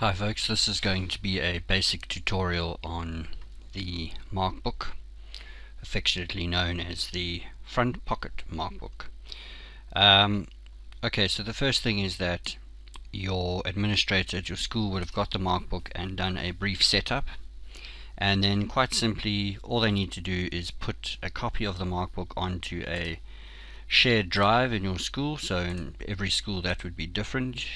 Hi folks, this is going to be a basic tutorial on the Markbook, affectionately known as the front pocket Markbook. Okay, so the first thing is that your administrator at your school would have got the Markbook and done a brief setup, and then quite simply all they need to do is put a copy of the Markbook onto a shared drive in your school. So in every school that would be different,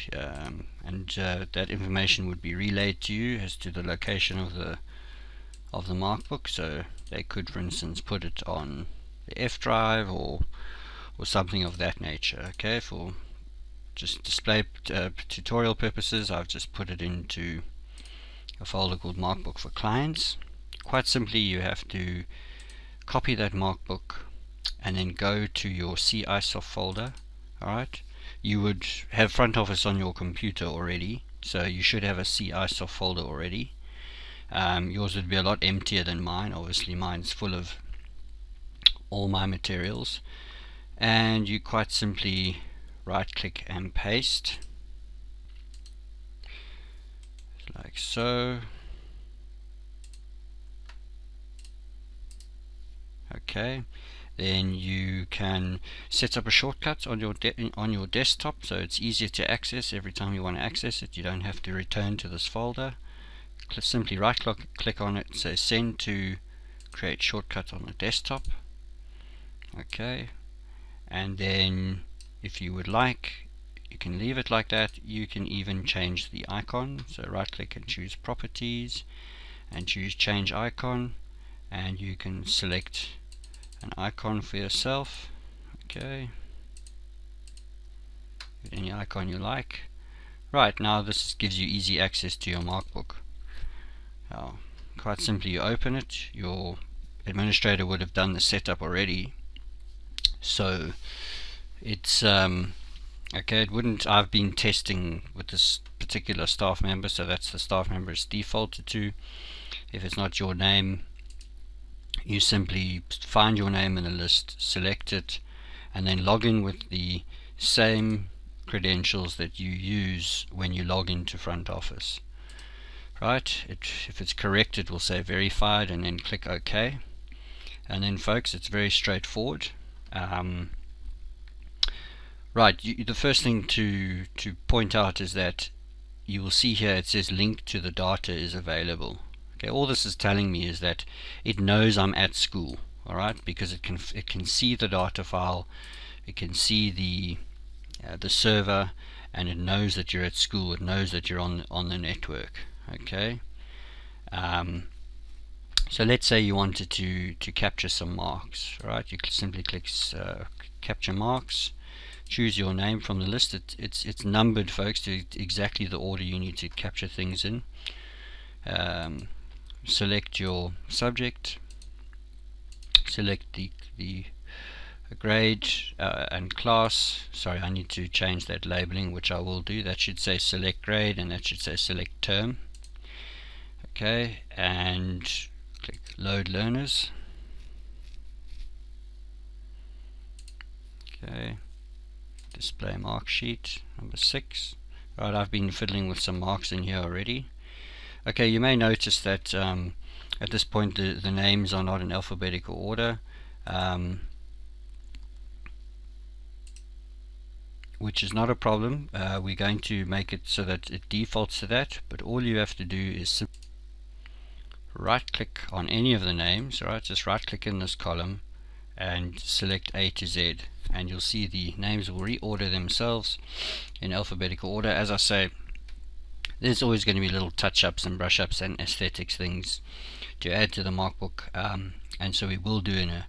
and that information would be relayed to you as to the location of the Markbook. So they could, for instance, put it on the F drive or something of that nature. Okay, for just display tutorial purposes, I've just put it into a folder called Markbook for Clients. Quite simply, you have to copy that Markbook and then go to your CISOF folder. Alright, you would have FrontOFFICE on your computer already, so you should have a CISOF folder already. Yours would be a lot emptier than mine. Obviously mine's full of all my materials, and you quite simply right click and paste like so. Okay, then you can set up a shortcut on your desktop, so it's easier to access every time you want to access it. You don't have to return to this folder. Simply right click on it, say send to create shortcut on the desktop. Okay, and then if you would like, you can leave it like that. You can even change the icon, so right click and choose properties and choose change icon, and you can select an icon for yourself. Okay, any icon you like. Right, now this gives you easy access to your Markbook. Now, quite simply, you open it. Your administrator would have done the setup already, so it's okay. It wouldn't. I've been testing with this particular staff member, so that's the staff member it's defaulted to. If it's not your name, you simply find your name in the list, select it, and then log in with the same credentials that you use when you log into FrontOFFICE. Right, if it's correct, it will say verified, and then click OK. And then folks, it's very straightforward. Right, the first thing to point out is that you will see here it says link to the data is available. Okay, all this is telling me is that it knows I'm at school, alright, because it can see the data file, it can see the server, and it knows that you're at school. It knows that you're on the network. Okay, so let's say you wanted to capture some marks. Alright, you simply click capture marks, choose your name from the list. It's numbered, folks, to exactly the order you need to capture things in. Select your subject, select the grade and class. Sorry, I need to change that labeling, which I will do. That should say select grade, and that should say select term. Okay, and click load learners. Okay, display mark sheet number 6. Right, I've been fiddling with some marks in here already. Okay, you may notice that at this point the names are not in alphabetical order, which is not a problem. We're going to make it so that it defaults to that, but all you have to do is right click on any of the names. Right, just right click in this column and select A to Z, and you'll see the names will reorder themselves in alphabetical order. As I say, there's always going to be little touch-ups and brush-ups and aesthetics things to add to the Markbook, and so we will do in a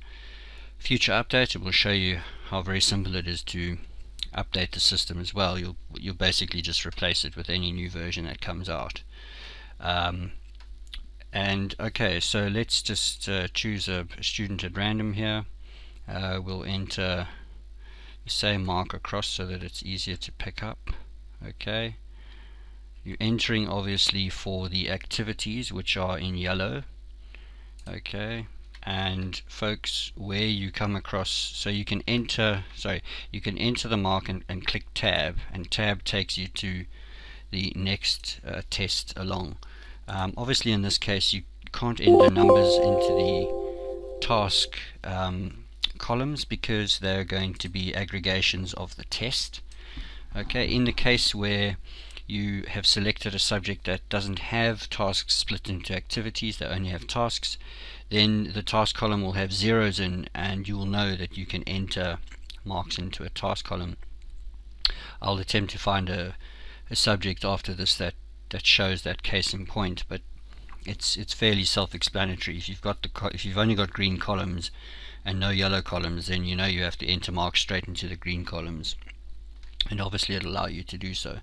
future update. It will show you how very simple it is to update the system as well. You'll basically just replace it with any new version that comes out. And okay, so let's just choose a student at random here. We'll enter the same mark across so that it's easier to pick up. Okay, you're entering obviously for the activities, which are in yellow. Okay, and folks, where you come across, so you can enter the mark and click tab, and tab takes you to the next test along. Obviously in this case you can't enter numbers into the task columns because they're going to be aggregations of the test. Okay, in the case where you have selected a subject that doesn't have tasks split into activities, they only have tasks, then the task column will have zeros in, and you will know that you can enter marks into a task column. I'll attempt to find a subject after this that shows that case in point, but it's fairly self-explanatory. If you've only got green columns and no yellow columns, then you know you have to enter marks straight into the green columns, and obviously it'll allow you to do so.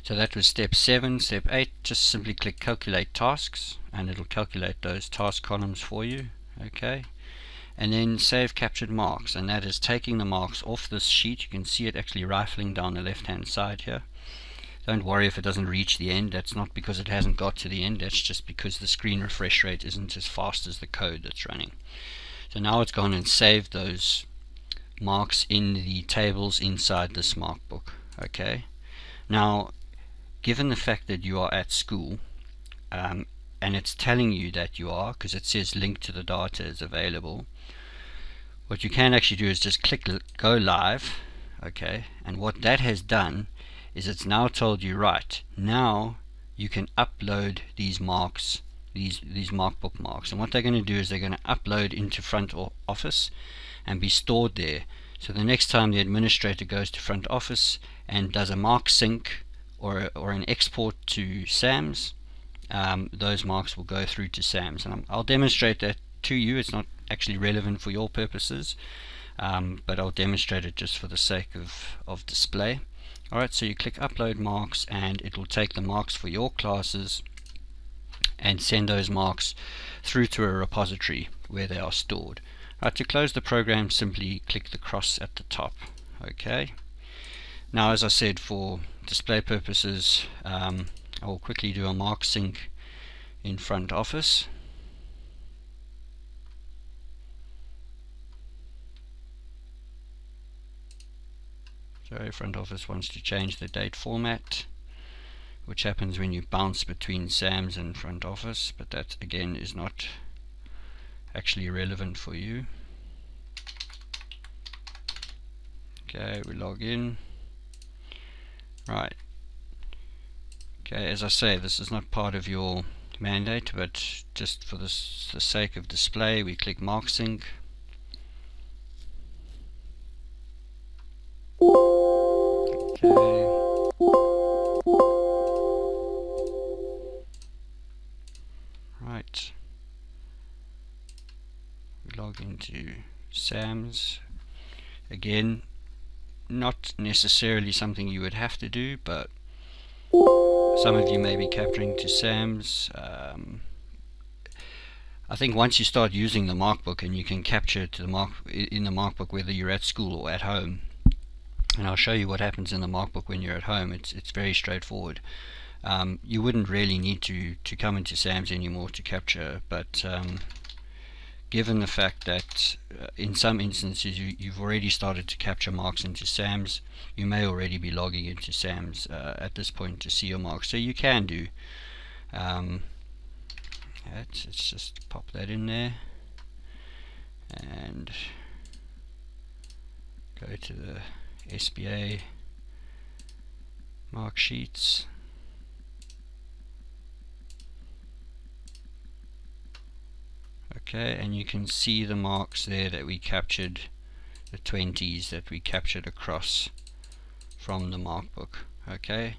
So that was step 7. Step 8, just simply click calculate tasks and it'll calculate those task columns for you. Okay, and then save captured marks, and that is taking the marks off this sheet. You can see it actually rifling down the left hand side here. Don't worry if it doesn't reach the end. That's not because it hasn't got to the end, that's just because the screen refresh rate isn't as fast as the code that's running. So now it's gone and saved those marks in the tables inside this Markbook. Okay, now given the fact that you are at school, and it's telling you that you are, because it says link to the data is available, what you can actually do is just click go live. Okay, and what that has done is it's now told you, right, now you can upload these marks, these Markbook marks, and what they're going to do is they're going to upload into FrontOFFICE and be stored there. So the next time the administrator goes to FrontOFFICE and does a mark sync or an export to SAMS, those marks will go through to SAMS, and I'll demonstrate that to you. It's not actually relevant for your purposes, but I'll demonstrate it just for the sake of display. Alright, so you click upload marks and it will take the marks for your classes and send those marks through to a repository where they are stored. Alright, to close the program, simply click the cross at the top. Okay, now as I said, for display purposes, I will quickly do a mark sync in FrontOFFICE. Sorry, FrontOFFICE wants to change the date format, which happens when you bounce between SAMS and FrontOFFICE, but that again is not actually relevant for you. Okay, we log in. Right. Okay, as I say, this is not part of your mandate, but just for the sake of display, we click mark sync. Okay. Right. We log into SAMS. Again, not necessarily something you would have to do, but some of you may be capturing to SAMS. I think once you start using the Markbook and you can capture to in the Markbook whether you're at school or at home, and I'll show you what happens in the Markbook when you're at home. It's very straightforward. You wouldn't really need to come into SAMS anymore to capture, but given the fact that in some instances you've already started to capture marks into SAMS, you may already be logging into SAMS at this point to see your marks. So you can do. Let's just pop that in there and go to the SBA mark sheets. Okay, and you can see the marks there that we captured, the 20s that we captured across from the Markbook. Okay,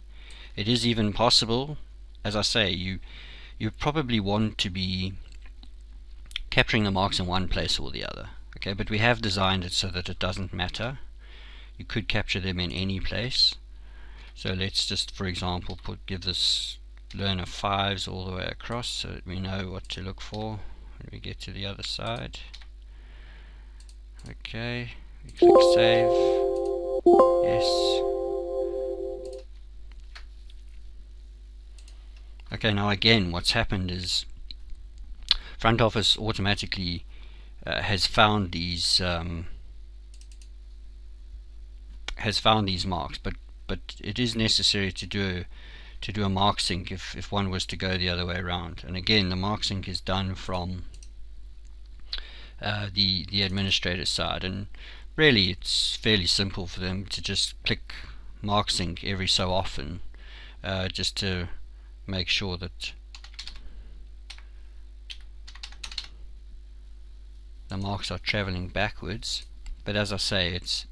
it is even possible, as I say, you probably want to be capturing the marks in one place or the other. Okay, but we have designed it so that it doesn't matter. You could capture them in any place. So let's just, for example, give this learner 5s all the way across so that we know what to look for when we get to the other side. Okay, we click save. Yes. Okay, now again, what's happened is FrontOFFICE automatically has found these marks, but it is necessary to do to do a mark sync if one was to go the other way around. And again, the mark sync is done from the administrator side, and really it's fairly simple for them to just click mark sync every so often, just to make sure that the marks are traveling backwards. But as I say, it's,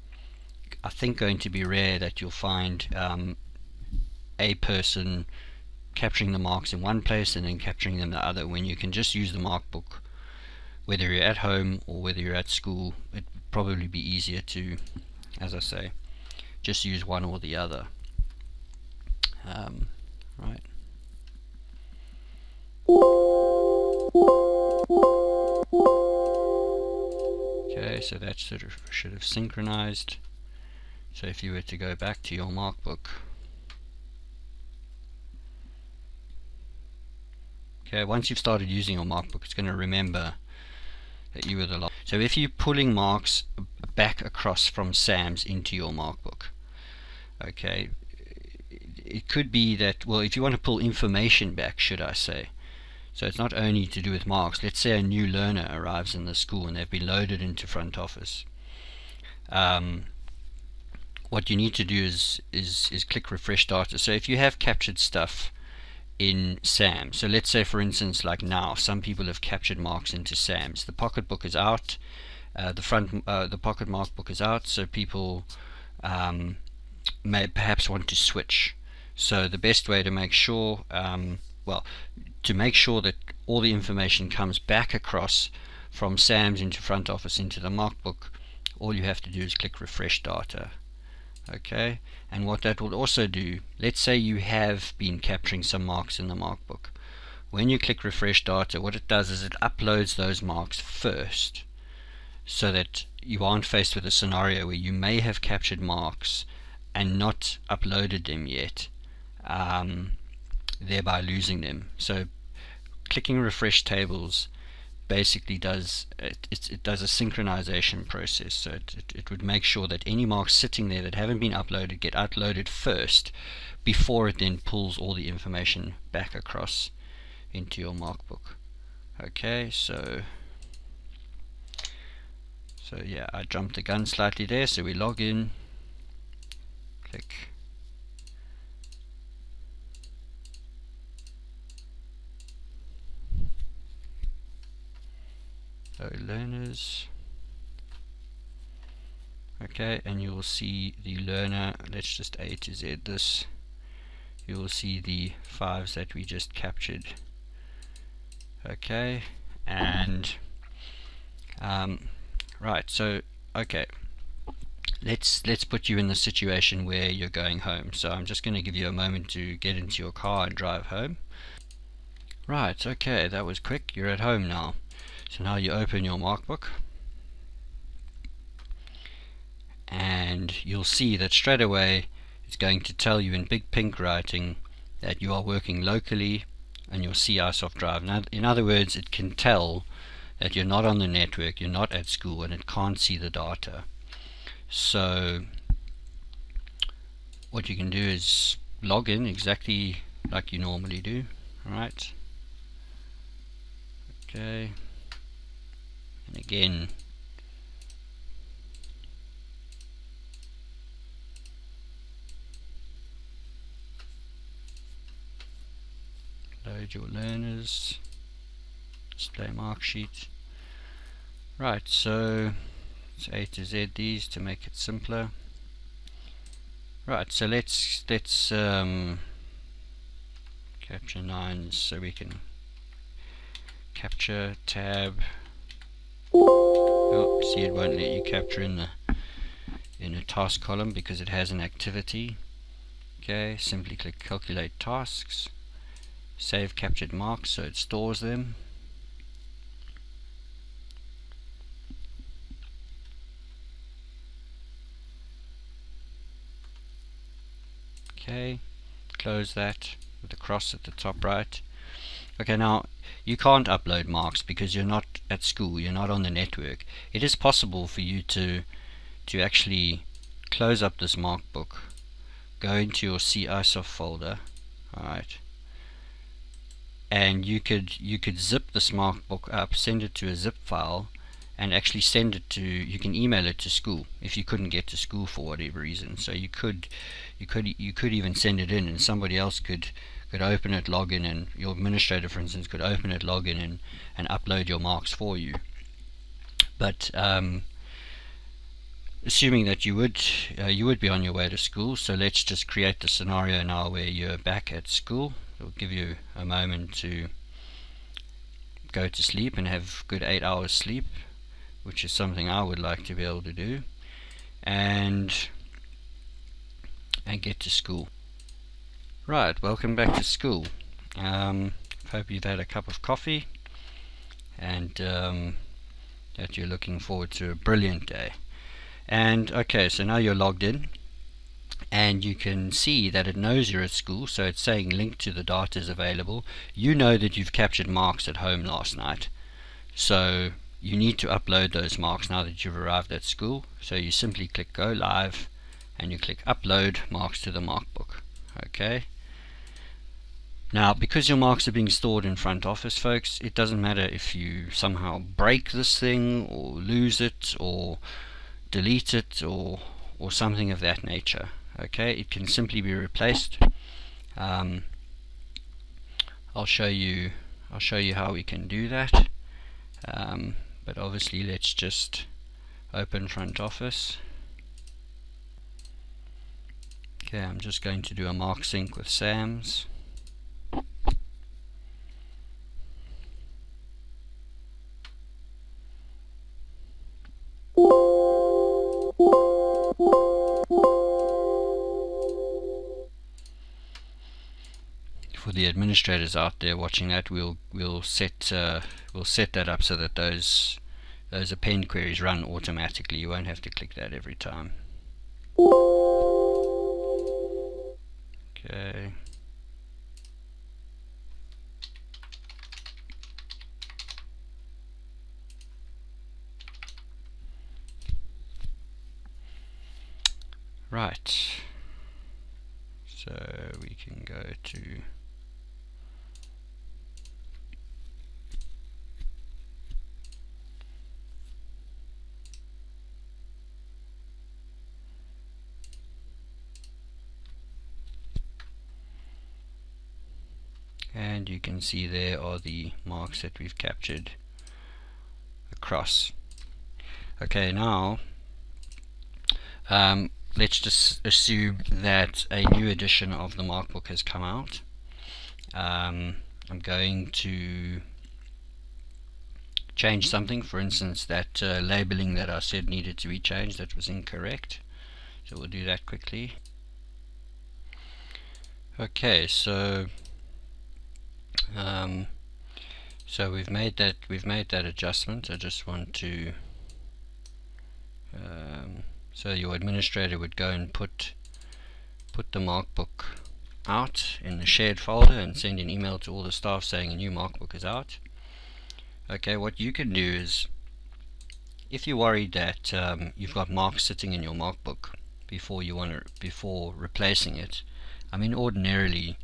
I think, going to be rare that you'll find a person capturing the marks in one place and then capturing them the other, when you can just use the Markbook. Whether you're at home or whether you're at school, it would probably be easier to, as I say, just use one or the other. Right. Okay, so that sort of should have synchronized. So if you were to go back to your Markbook, okay, once you've started using your Markbook, it's going to remember that you were the last. So if you're pulling marks back across from Sam's into your Markbook, okay, it could be that, well, if you want to pull information back, should I say, so it's not only to do with marks. Let's say a new learner arrives in the school and they've been loaded into FrontOFFICE. What you need to do is click refresh data. So if you have captured stuff in Sam, so let's say for instance, like now, some people have captured marks into Sam's. The pocketbook is out, the pocket Markbook is out, so people may perhaps want to switch. So the best way to make sure, to make sure that all the information comes back across from Sam's into FrontOFFICE into the Markbook, all you have to do is click refresh data. Okay, and what that will also do, let's say you have been capturing some marks in the Markbook. When you click refresh data, what it does is it uploads those marks first, so that you aren't faced with a scenario where you may have captured marks and not uploaded them yet, thereby losing them. So clicking refresh tables basically does it does a synchronization process, so it would make sure that any marks sitting there that haven't been uploaded get uploaded first before it then pulls all the information back across into your Markbook. Okay, so yeah, I jumped the gun slightly there, so we log in, click learners. Okay, and you will see the learner, let's just A to Z this, you will see the 5s that we just captured. Okay, and right, so okay, let's put you in the situation where you're going home. So I'm just going to give you a moment to get into your car and drive home. Right, okay, that was quick. You're at home now. So now you open your Markbook, and you'll see that straight away it's going to tell you in big pink writing that you are working locally and you'll see ISOF drive. Now, in other words, it can tell that you're not on the network, you're not at school, and it can't see the data. So what you can do is log in exactly like you normally do. Alright, okay, and again load your learners, display mark sheet. Right, so it's A to Z these to make it simpler. Right, so let's capture 9s, so we can capture tab. Oh, see, it won't let you capture in a task column because it has an activity. Okay, simply click calculate tasks, save captured marks so it stores them. Okay, close that with a cross at the top right. Okay, now you can't upload marks because you're not at school, you're not on the network. It is possible for you to actually close up this Markbook, go into your CISOF folder, Alright, and you could zip this Markbook up, send it to a zip file, and actually send it to, you can email it to school if you couldn't get to school for whatever reason. So you could even send it in, and somebody else could open it, log in, and your administrator, for instance, could open it, log in, and upload your marks for you. But assuming that you would be on your way to school, so let's just create the scenario now where you're back at school. It'll give you a moment to go to sleep and have good 8 hours sleep, which is something I would like to be able to do, and get to school. Right, welcome back to school. Hope you've had a cup of coffee, and that you're looking forward to a brilliant day. And okay, so now you're logged in, and you can see that it knows you're at school, so it's saying link to the data is available. You know that you've captured marks at home last night, so you need to upload those marks now that you've arrived at school. So you simply click go live, and you click upload marks to the Markbook. Okay, now because your marks are being stored in FrontOFFICE, folks, it doesn't matter if you somehow break this thing or lose it or delete it or something of that nature. Okay, it can simply be replaced. I'll show you how we can do that, but obviously let's just open FrontOFFICE. Okay, I'm just going to do a mark sync with Sam's. For the administrators out there watching that, we'll set that up so that those append queries run automatically. You won't have to click that every time. Okay. Right. So we can go to and you can see there are the marks that we've captured across. Okay, now let's just assume that a new edition of the Markbook has come out. I'm going to change something. For instance, that labeling that I said needed to be changed, that was incorrect, so we'll do that quickly. Okay, so we've made that adjustment. I just want to so your administrator would go and put the Markbook out in the shared folder and send an email to all the staff saying a new Markbook is out. Okay, what you can do is, if you're worried that you've got marks sitting in your Markbook before replacing it, I mean, ordinarily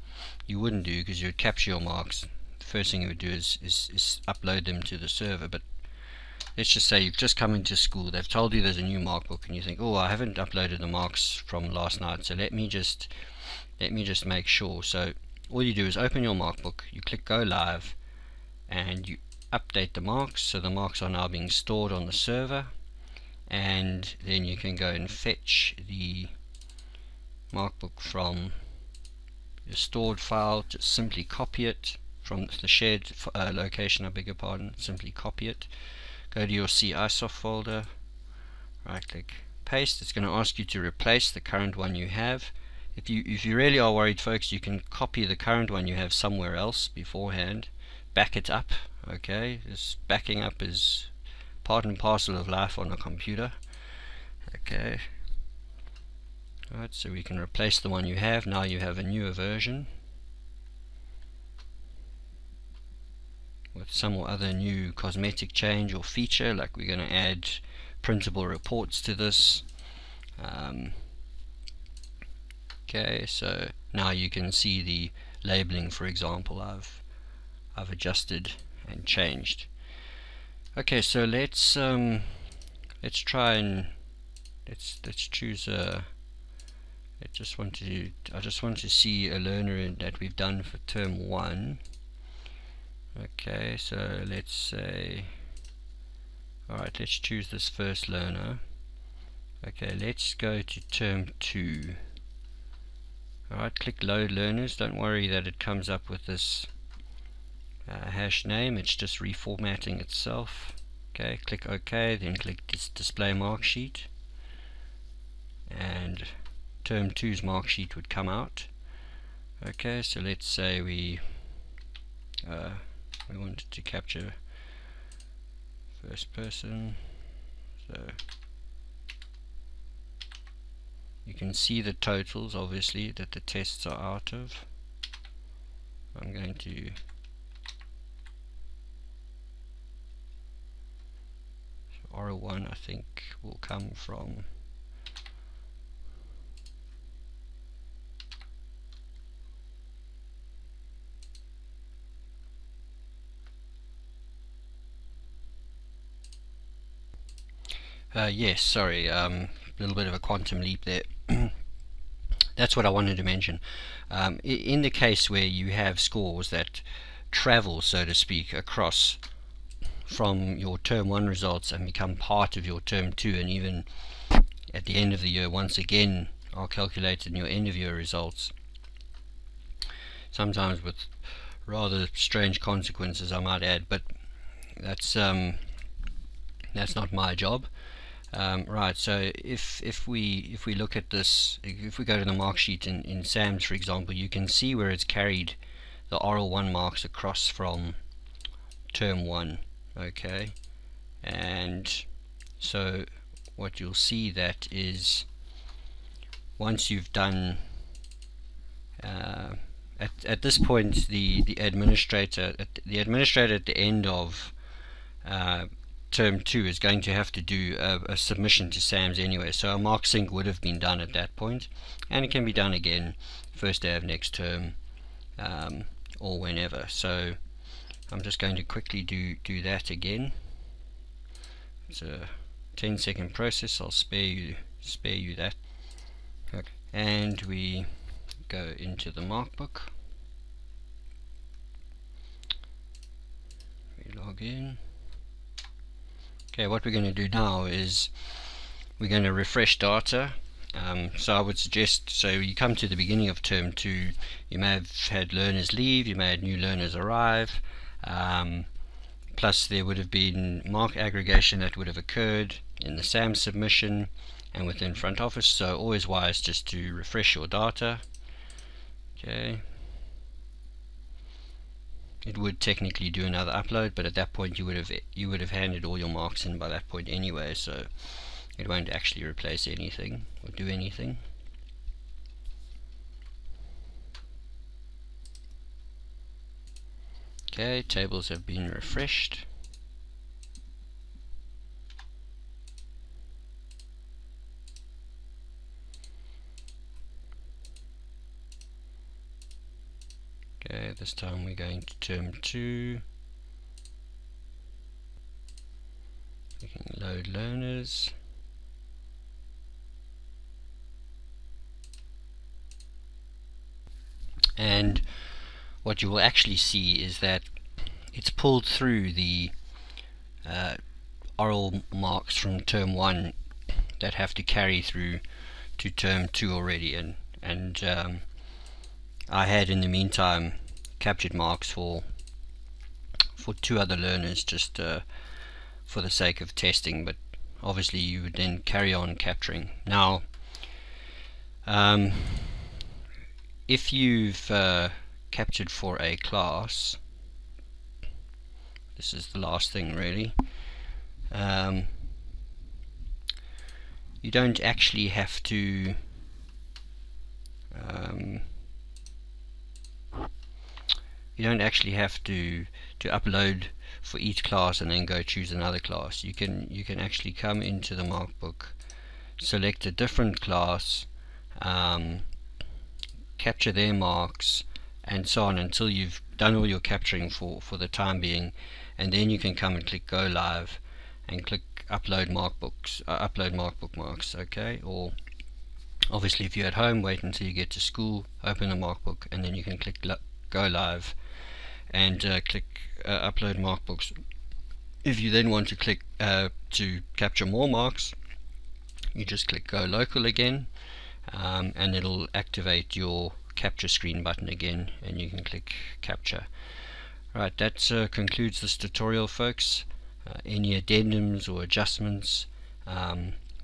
you wouldn't do, because you would capture your marks. The first thing you would do is upload them to the server. But let's just say you've just come into school, they've told you there's a new Markbook, and you think, oh, I haven't uploaded the marks from last night, so let me just make sure. So all you do is open your Markbook, you click go live, and you update the marks. So the marks are now being stored on the server, and then you can go and fetch the Markbook from your stored file. Just simply copy it from the shared location, I beg your pardon, simply copy it. Go to your CISOF folder, right click, paste. It's going to ask you to replace the current one you have. If you really are worried, folks, you can copy the current one you have somewhere else beforehand, back it up. Okay, this backing up is part and parcel of life on a computer. Okay, right, so we can replace the one you have. Now you have a newer version with some or other new cosmetic change or feature, like we're going to add printable reports to this. Okay, so now you can see the labeling, for example, I've adjusted and changed. Okay, so let's try and let's choose a. I just want to see a learner that we've done for term 1. Okay, so let's say, alright, let's choose this first learner. Okay, let's go to term 2. Alright, click load learners. Don't worry that it comes up with this hash name, it's just reformatting itself. Okay, click OK, then click display mark sheet, and term 2's mark sheet would come out. Okay, so let's say we wanted to capture first person, so you can see the totals obviously that the tests are out of. I'm going to R1 I think will come from yes, sorry, a little bit of a quantum leap there. That's what I wanted to mention. In the case where you have scores that travel, so to speak, across from your term 1 results and become part of your term 2, and even at the end of the year once again are calculated in your end of year results, sometimes with rather strange consequences, I might add, but that's not my job. Right, so if we look at this, if we go to the mark sheet in SAMS, for example, you can see where it's carried the R1 marks across from term 1. Okay, and so what you'll see that is once you've done at this point the administrator at the end of term 2 is going to have to do a submission to SAMS anyway, so a mark sync would have been done at that point, and it can be done again first day of next term or whenever. So I'm just going to quickly do that again. It's a 10-second process. I'll spare you that. Okay. And we go into the Markbook. We log in. Okay, what we're going to do now is we're going to refresh data. So I would suggest, so you come to the beginning of term 2, you may have had learners leave, you may have new learners arrive, plus there would have been mark aggregation that would have occurred in the SAMS submission and within FrontOFFICE, so always wise just to refresh your data. Okay, it would technically do another upload, but at that point you would have handed all your marks in by that point anyway, so it won't actually replace anything or do anything. Okay, tables have been refreshed. Okay, this time we're going to term 2. We can load learners. And what you will actually see is that it's pulled through the oral marks from term 1 that have to carry through to term 2 already, and I had in the meantime captured marks for 2 other learners just for the sake of testing, but obviously you would then carry on capturing. Now if you've captured for a class, this is the last thing really, you don't actually have to upload for each class and then go choose another class. You can actually come into the Markbook, select a different class, capture their marks, and so on until you've done all your capturing for the time being, and then you can come and click go live and click upload Markbook marks. Okay, or obviously if you're at home, wait until you get to school, open the Markbook, and then you can click go live and click upload Markbooks. If you then want to click to capture more marks, you just click go local again, and it'll activate your capture screen button again, and you can click capture. Right, that concludes this tutorial, folks. Any addendums or adjustments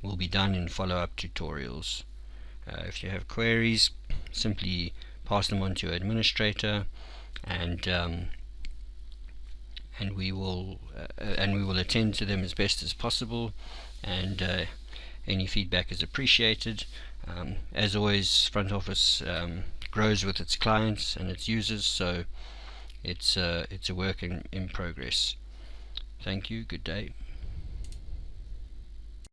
will be done in follow-up tutorials. If you have queries, simply pass them on to your administrator, and we will attend to them as best as possible, and any feedback is appreciated. As always, Front Office grows with its clients and its users, so it's a work in progress. Thank you. Good day.